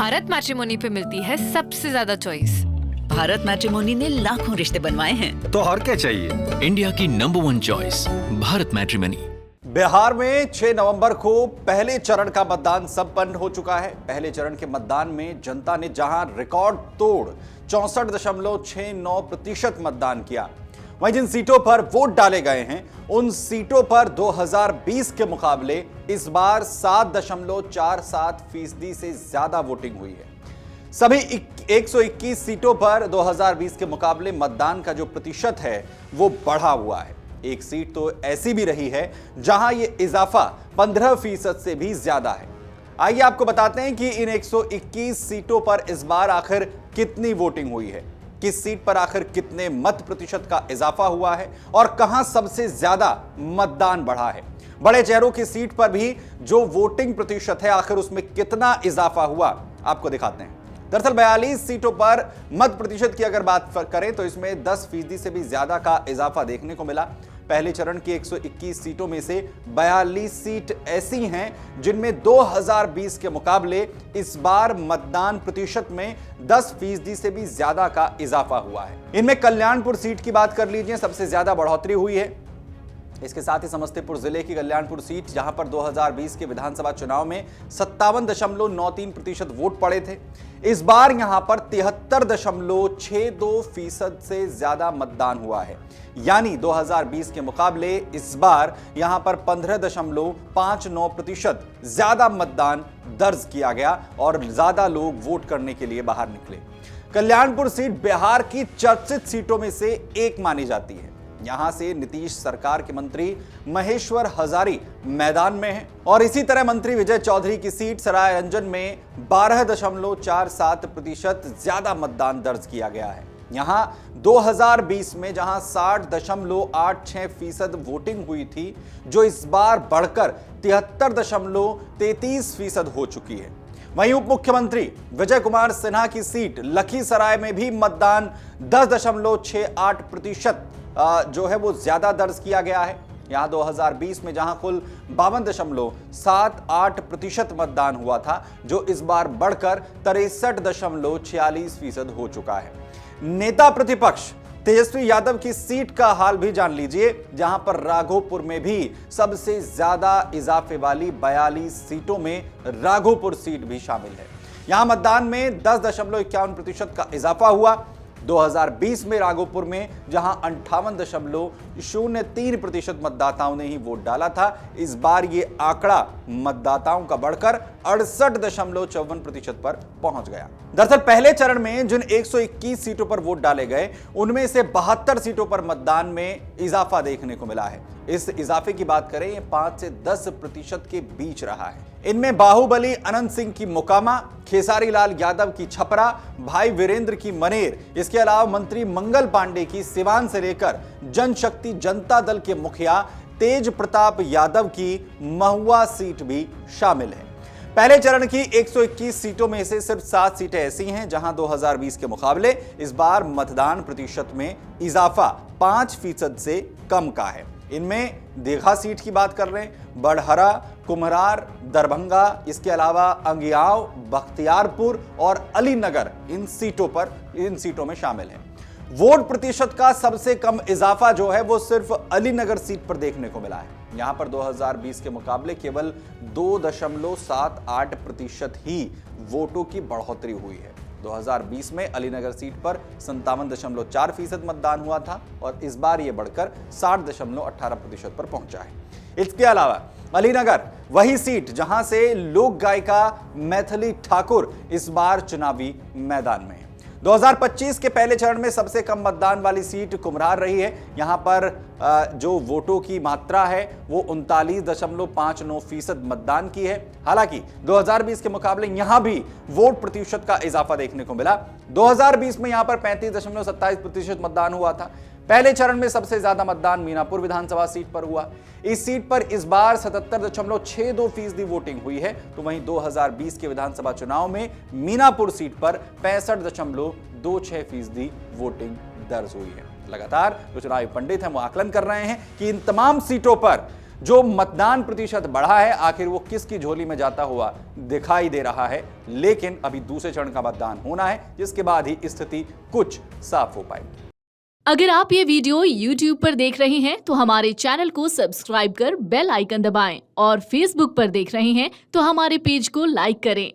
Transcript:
Bharat matrimony पे मिलती है सबसे ज्यादा चॉइस। भारत मैट्रिमोनी ने लाखों रिश्ते बनवाए हैं। तो और क्या चाहिए? इंडिया की number 1 choice Bharat matrimony. Bihar में 6 नवंबर को पहले चरण का मतदान संपन्न हो चुका है। पहले चरण के मतदान में जनता ने जहां रिकॉर्ड तोड़ 64.69% मतदान किया, वहीं जिन सीटों पर वोट डाले गए हैं उन सीटों पर 2020 के मुकाबले इस बार 7.47% से ज्यादा वोटिंग हुई है। सभी 121 सीटों पर 2020 के मुकाबले मतदान का जो प्रतिशत है वो बढ़ा हुआ है। एक सीट तो ऐसी भी रही है जहां ये इजाफा 15% से भी ज्यादा है। आइए आपको बताते हैं कि इन 121 सीटों पर इस बार आखिर कितनी वोटिंग हुई है, किस सीट पर आखिर कितने मत प्रतिशत का इजाफा हुआ है और कहां सबसे ज्यादा मतदान बढ़ा है। बड़े चेहरों की सीट पर भी जो वोटिंग प्रतिशत है आखिर उसमें कितना इजाफा हुआ, आपको दिखाते हैं। दरअसल 42 सीटों पर मत प्रतिशत की अगर बात करें तो इसमें 10% से भी ज्यादा का इजाफा देखने को मिला। पहले चरण की 121 सीटों में से 42 सीट ऐसी हैं जिनमें 2020 के मुकाबले इस बार मतदान प्रतिशत में 10% से भी ज्यादा का इजाफा हुआ है। इनमें कल्याणपुर सीट की बात कर लीजिए, सबसे ज्यादा बढ़ोतरी हुई है। इसके साथ ही समस्तीपुर जिले की कल्याणपुर सीट, जहां पर 2020 के विधानसभा चुनाव में 57.93% वोट पड़े थे, इस बार यहां पर 73.62% से ज्यादा मतदान हुआ है। यानी 2020 के मुकाबले इस बार यहां पर 15.59% ज्यादा मतदान दर्ज किया गया और ज्यादा लोग वोट करने के लिए बाहर निकले। कल्याणपुर सीट बिहार की चर्चित सीटों में से एक मानी जाती है। यहां से नीतीश सरकार के मंत्री महेश्वर हजारी मैदान में हैं और इसी तरह मंत्री विजय चौधरी की सीट सरायरंजन में 12.47% ज्यादा मतदान दर्ज किया गया है। यहां 2020 में जहां 60.86% वोटिंग हुई थी, जो इस बार बढ़कर 73.33% हो चुकी है। वहीं उप मुख्यमंत्री विजय कुमार सिन्हा की सीट लखीसराय में भी मतदान 10.68% जो है वो ज्यादा दर्ज किया गया है। यहां 2020 में जहां कुल 52.78% मतदान हुआ था, जो इस बार बढ़कर 63.46% हो चुका है। नेता प्रतिपक्ष तेजस्वी यादव की सीट का हाल भी जान लीजिए, जहां पर राघोपुर में भी सबसे ज्यादा इजाफे वाली 42 सीटों में राघोपुर सीट भी शामिल है। यहां मतदान में 10.51% का इजाफा हुआ। 2020 में राघोपुर में जहां 58.03% मतदाताओं ने ही वोट डाला था, इस बार यह आंकड़ा मतदाताओं का बढ़कर 68.54% पर पहुंच गया। दरअसल पहले चरण में जिन 121 सीटों पर वोट डाले गए उनमें से 72 सीटों पर मतदान में इजाफा देखने को मिला है। इस इजाफे की बात करें, यह 5 से 10% के बीच रहा है। इनमें बाहुबली अनंत सिंह की मोकामा, खेसारी लाल यादव की छपरा, भाई वीरेंद्र की मनेर, इसके अलावा मंत्री मंगल पांडे की सिवान से लेकर जनशक्ति जनता दल के मुखिया तेज प्रताप यादव की महुआ सीट भी शामिल है। पहले चरण की 121 सीटों में से सिर्फ 7 सीटें ऐसी हैं जहां 2020 के मुकाबले इस बार मतदान प्रतिशत में इजाफा 5% से कम का है। इनमें दीघा सीट की बात कर रहे हैं, बड़हरा, कुम्हरार, दरभंगा, इसके अलावा अंगियाव, बख्तियारपुर और अलीनगर इन सीटों में शामिल हैं। वोट प्रतिशत का सबसे कम इजाफा जो है वो सिर्फ अलीनगर सीट पर देखने को मिला है। यहां पर 2020 के मुकाबले केवल 2.78% ही वोटों की बढ़ोतरी हुई है। 2020 में अलीनगर सीट पर 57.4% मतदान हुआ था और इस बार यह बढ़कर 60.18% पर पहुंचा है। इसके अलावा अलीनगर वही सीट जहां से लोक गायिका मैथिली ठाकुर इस बार चुनावी मैदान में है। 2025 के पहले चरण में सबसे कम मतदान वाली सीट कुम्हरार रही है। यहां पर जो वोटों की मात्रा है वो 39.59% मतदान की है। हालांकि 2020 के मुकाबले यहां भी वोट प्रतिशत का इजाफा देखने को मिला। 2020 में यहां पर 35.27% मतदान हुआ था। पहले चरण में सबसे ज्यादा मतदान मीनापुर विधानसभा सीट पर हुआ। इस सीट पर इस बार 77.62% वोटिंग हुई है, तो वहीं 2020 के विधानसभा चुनाव में मीनापुर सीट पर 65.26% वोटिंग दर्ज हुई है। लगातार जो चुनावी पंडित हैं वो आकलन कर रहे हैं कि इन तमाम सीटों पर जो मतदान प्रतिशत बढ़ा है आखिर वो किसकी झोली में जाता हुआ दिखाई दे रहा है, लेकिन अभी दूसरे चरण का मतदान होना है जिसके बाद ही स्थिति कुछ साफ हो पाएगी। अगर आप ये वीडियो YouTube पर देख रहे हैं तो हमारे चैनल को सब्सक्राइब कर बेल आइकन दबाएं और Facebook पर देख रहे हैं तो हमारे पेज को लाइक करें।